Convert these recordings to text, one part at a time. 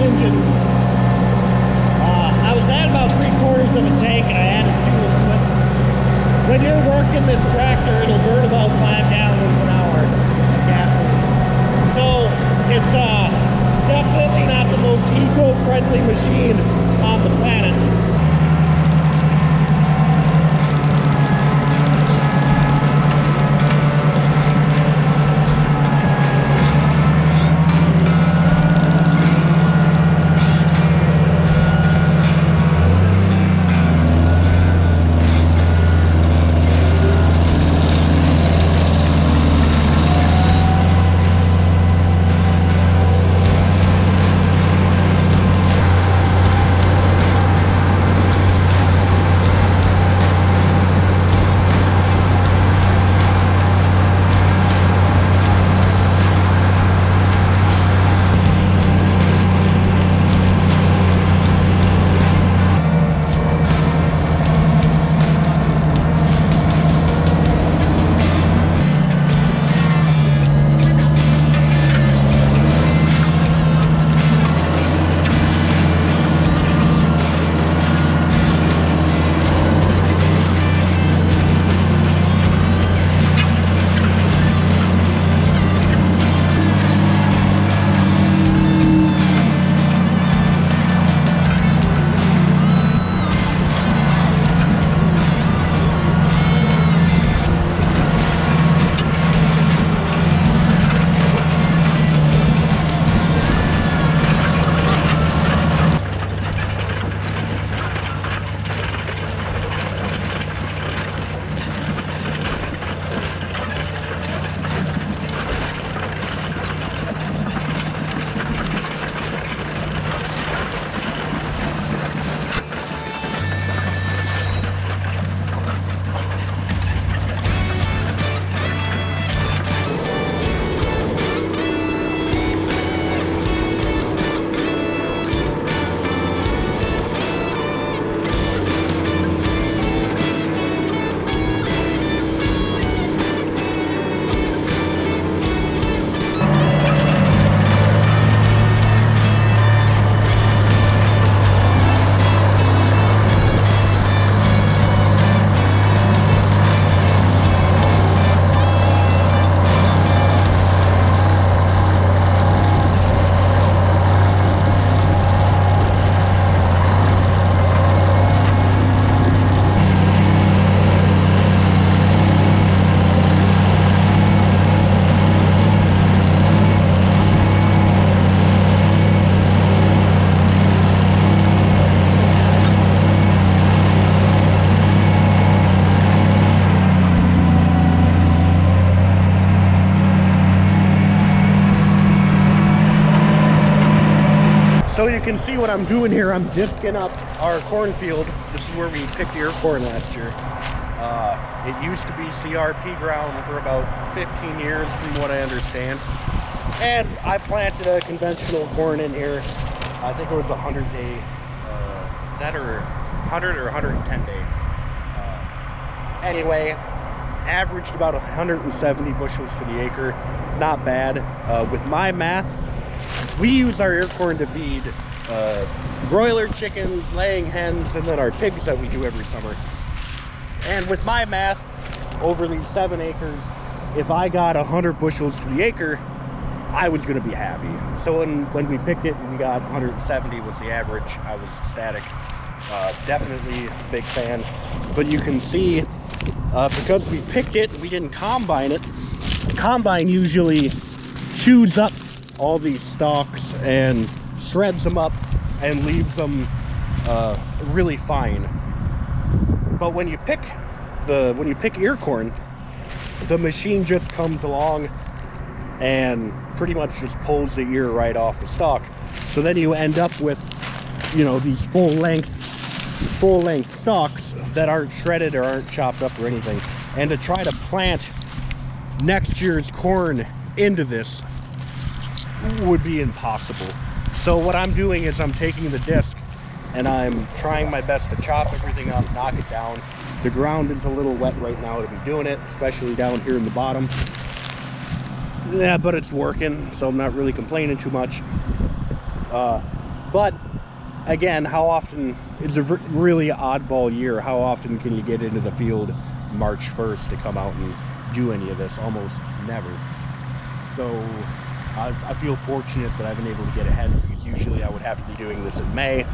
engine. I was at about 3/4 of a tank and I added fuel to it. When you're working this tractor, it'll burn about 5 gallons an hour of gasoline. So it's definitely not the most eco-friendly machine on the planet. So you can see what I'm doing here. I'm disking up our cornfield. This is where we picked ear corn last year. It used to be CRP ground for about 15 years from what I understand. And I planted a conventional corn in here. I think it was a 100-day, is that or 100 or 110 day? Anyway, averaged about 170 bushels for the acre. Not bad. With my math, we use our ear corn to feed broiler chickens, laying hens, and then our pigs that we do every summer. And with my math, over these 7 acres, if I got 100 bushels for the acre, I was going to be happy. So when we picked it and we got 170 was the average, I was ecstatic. Definitely a big fan. But you can see, because we picked it, we didn't combine it. The combine usually chews up all these stalks and shreds them up and leaves them really fine. But when you pick ear corn, the machine just comes along and pretty much just pulls the ear right off the stalk. So then you end up with, you know, these full length stalks that aren't shredded or aren't chopped up or anything. And to try to plant next year's corn into this would be impossible. So what I'm doing is I'm taking the disc and I'm trying my best to chop everything up, knock it down. The ground is a little wet right now to be doing it, especially down here in the bottom. Yeah, but it's working, so I'm not really complaining too much. But again, how often, it's a really oddball year. How often can you get into the field March 1st to come out and do any of this? Almost never. So I feel fortunate that I've been able to get ahead, because usually I would have to be doing this in May,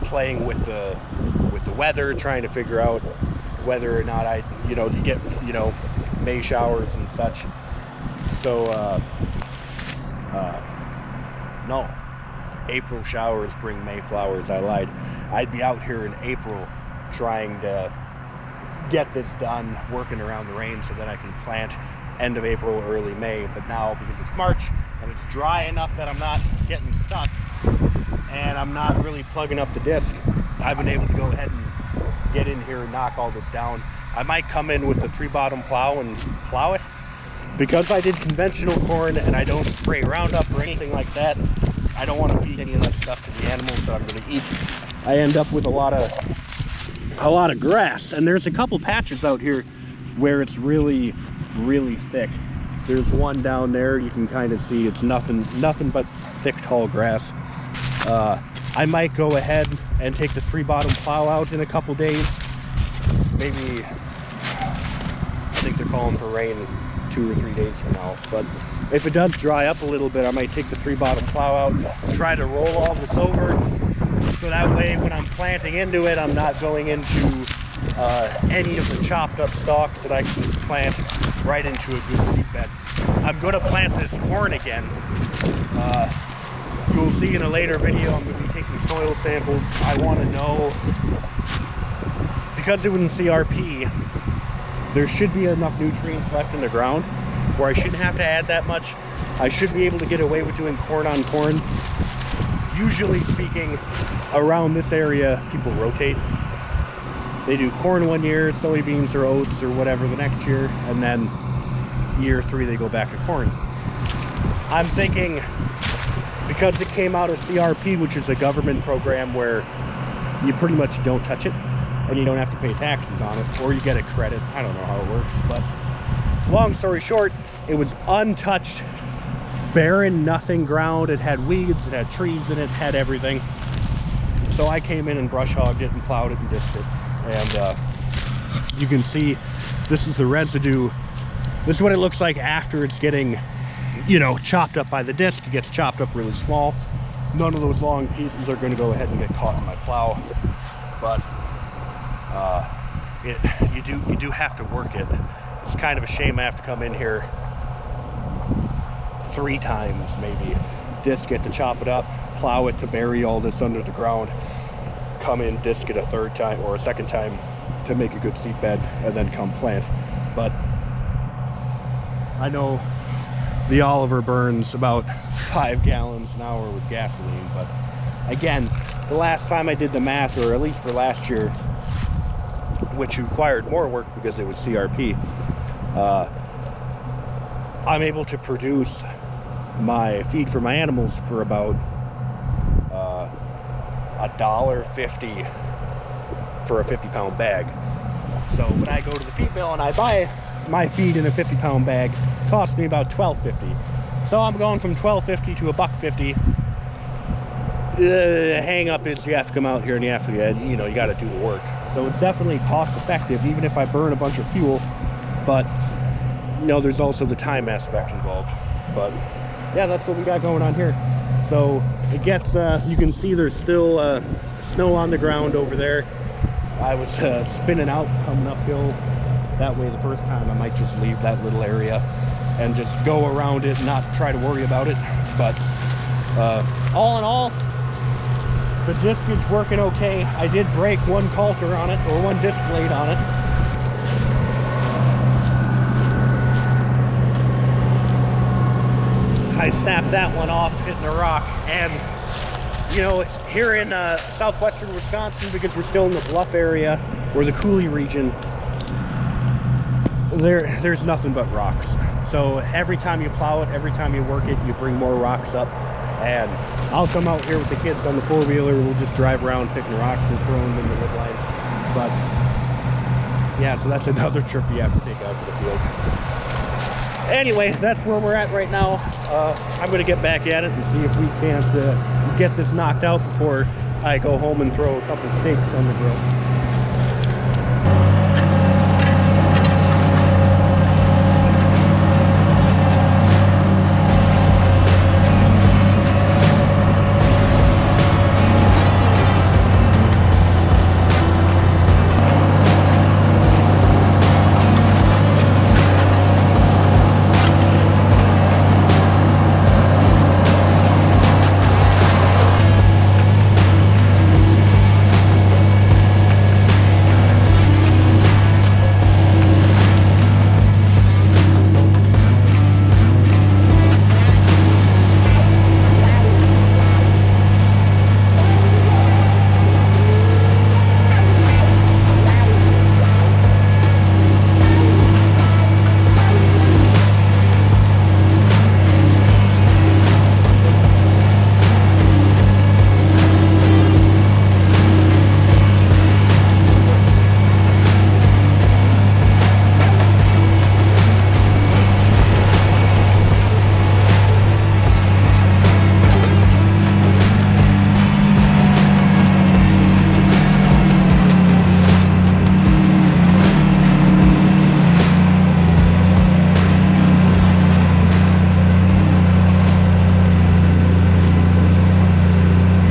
playing with the weather, trying to figure out whether or not you get, May showers and such. So, no, April showers bring May flowers. I lied. I'd be out here in April trying to get this done, working around the rain so that I can plant end of April, early May. But now, because it's March and it's dry enough that I'm not getting stuck and I'm not really plugging up the disc, I've been able to go ahead and get in here and knock all this down. I might come in with a 3-bottom plow and plow it. Because I did conventional corn and I don't spray Roundup or anything like that, I don't want to feed any of that stuff to the animals that I'm going to eat. I end up with a lot of grass, and there's a couple patches out here where it's really thick. There's one down there, you can kind of see it's nothing but thick, tall grass. I might go ahead and take the 3-bottom plow out in a couple days. Maybe, I think they're calling for rain 2 or 3 days from now. But if it does dry up a little bit, I might take the 3-bottom plow out, try to roll all this over, so that way when I'm planting into it, I'm not going into any of the chopped up stalks, that I can just plant right into a good seed bed. I'm going to plant this corn again. You'll see in a later video, I'm going to be taking soil samples. I want to know, because it was in CRP, there should be enough nutrients left in the ground where I shouldn't have to add that much. I should be able to get away with doing corn on corn. Usually speaking, around this area, people rotate. They do corn one year, soybeans or oats or whatever the next year, and then year 3 they go back to corn. I'm thinking, because it came out of CRP, which is a government program where you pretty much don't touch it and you don't have to pay taxes on it, or you get a credit. I don't know how it works, but long story short, it was untouched, barren, nothing ground. It had weeds, it had trees in it, had everything. So I came in and brush hogged it and plowed it and disked it. And you can see this is the residue. This is what it looks like after it's getting, chopped up by the disc. It gets chopped up really small. None of those long pieces are going to go ahead and get caught in my plow, but you do have to work it. It's kind of a shame I have to come in here 3 times maybe, disc it to chop it up, plow it to bury all this under the ground, come in, disc it a 3rd time or a 2nd time to make a good seed bed, and then come plant. But I know the Oliver burns about 5 gallons an hour with gasoline, but again, the last time I did the math, or at least for last year, which required more work because it was CRP, I'm able to produce my feed for my animals for about $1.50 for a 50-pound bag. So when I go to the feed mill and I buy my feed in a 50-pound bag, it costs me about $12.50. So I'm going from $12.50 to $1.50. The hang up is you have to come out here and you have to, you got to do the work. So it's definitely cost effective, even if I burn a bunch of fuel. But there's also the time aspect involved. But yeah, that's what we got going on here. So it gets, you can see there's still snow on the ground over there. I was spinning out, coming uphill that way the first time. I might just leave that little area and just go around it and not try to worry about it. But all in all, the disc is working okay. I did break one coulter on it, or one disc blade on it. I snapped that one off hitting a rock. And here in southwestern Wisconsin, because we're still in the bluff area or the coulee region, there's nothing but rocks. So every time you plow it, every time you work it, you bring more rocks up. And I'll come out here with the kids on the 4-wheeler. We'll just drive around picking rocks and throwing them in the wood line. But yeah, so that's another trip you have to take out to the field. Anyway, that's where we're at right now. I'm going to get back at it and see if we can't get this knocked out before I go home and throw a couple steaks on the grill.